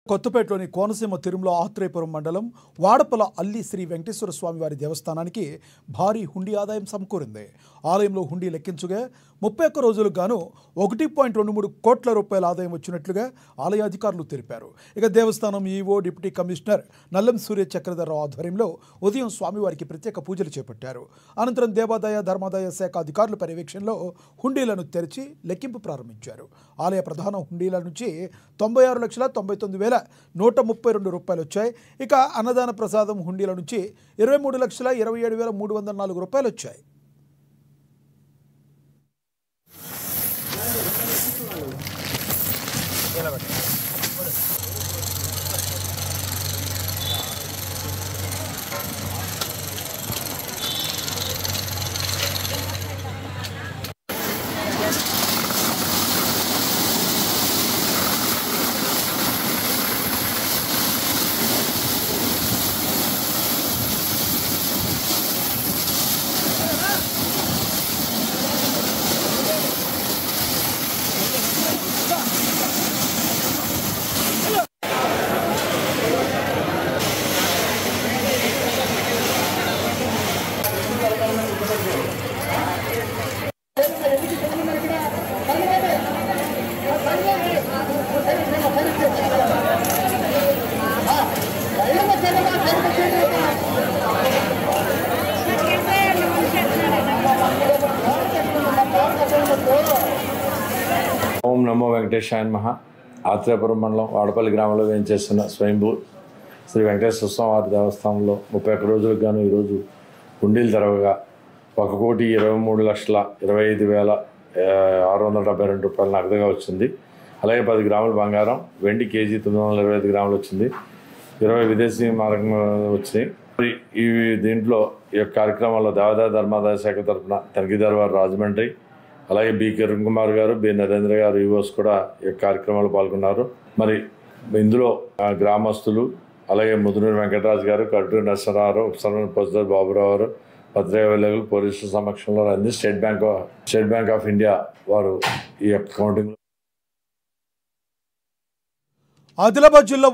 కొత్తపేటలోని కోనసీమ తిరుమల ఆత్రేయపురం మండలం వాడపల అల్లి శ్రీ వెంకటేశ్వర స్వామి వారి దేవస్థానానికి భారీ హుండీ ఆదాయం సమకూరింది. ఆలయంలో హుండీ లెక్కించగా 31 రోజులకు గాను 1.23 కోట్ల రూపాయల ఆదాయం వచ్చినట్లుగా ఆలయ అధికారులు తెలిపారు. ఇక దేవస్థానం ఈవో డిప్యూటీ కమిషనర్ నల్లం సూర్య చక్రధరరావు ఆధ్వర్యంలో ఉదయం స్వామివారికి ప్రత్యేక పూజలు చేపట్టారు. అనంతరం దేవాదాయ ధర్మాదాయ శాఖ అధికారుల పర్యవేక్షణలో హుండీలను తెరిచి లెక్కింపు ప్రారంభించారు. ఆలయ ప్రధాన హుండీల నుంచి 96,99,132 రూపాయలు వచ్చాయి. ఇక అన్నదాన ప్రసాదం హుండీల నుంచి 23,27,304 రూపాయలు వచ్చాయి. ఓం నమో వెంకటేశాయ నమః. ఆత్రేయపురం మండలం వాడపల్లి గ్రామంలో వేయించేస్తున్న స్వయంభూ శ్రీ వెంకటేశ్వర స్వామి వారి దేవస్థానంలో 31 రోజులకు గాను ఈరోజు హుండీలు తెరవగా 1,23,25,672 రూపాయలు నగదుగా వచ్చింది. అలాగే 10 గ్రాముల బంగారం, వెండి కేజీ 925 గ్రాములు వచ్చింది. 20 విదేశీ మార్గం వచ్చినాయి. ఈ దీంట్లో ఈ యొక్క కార్యక్రమంలో దేవాదాయ ధర్మాదాయ శాఖ తరఫున తనిఖీదారు వారు రాజమండ్రి, అలాగే బి కిరణ్ కుమార్ గారు, బి నరేంద్ర గారు ఈవోస్ కూడా ఈ కార్యక్రమంలో పాల్గొన్నారు. మరి ఇందులో గ్రామస్తులు, అలాగే ముదునూరు వెంకటరాజు గారు, కట్టూరి నరసరావు, ఉపసర్వన్ పొద్దురు బాబురావు గారు, భద్రవేలుగులు పోలీసుల సమక్షంలో అంది స్టేట్ బ్యాంక్ ఆఫ్ ఇండియా వారు ఈ యొక్క కౌంటింగ్. ఆదిలాబాద్ జిల్లా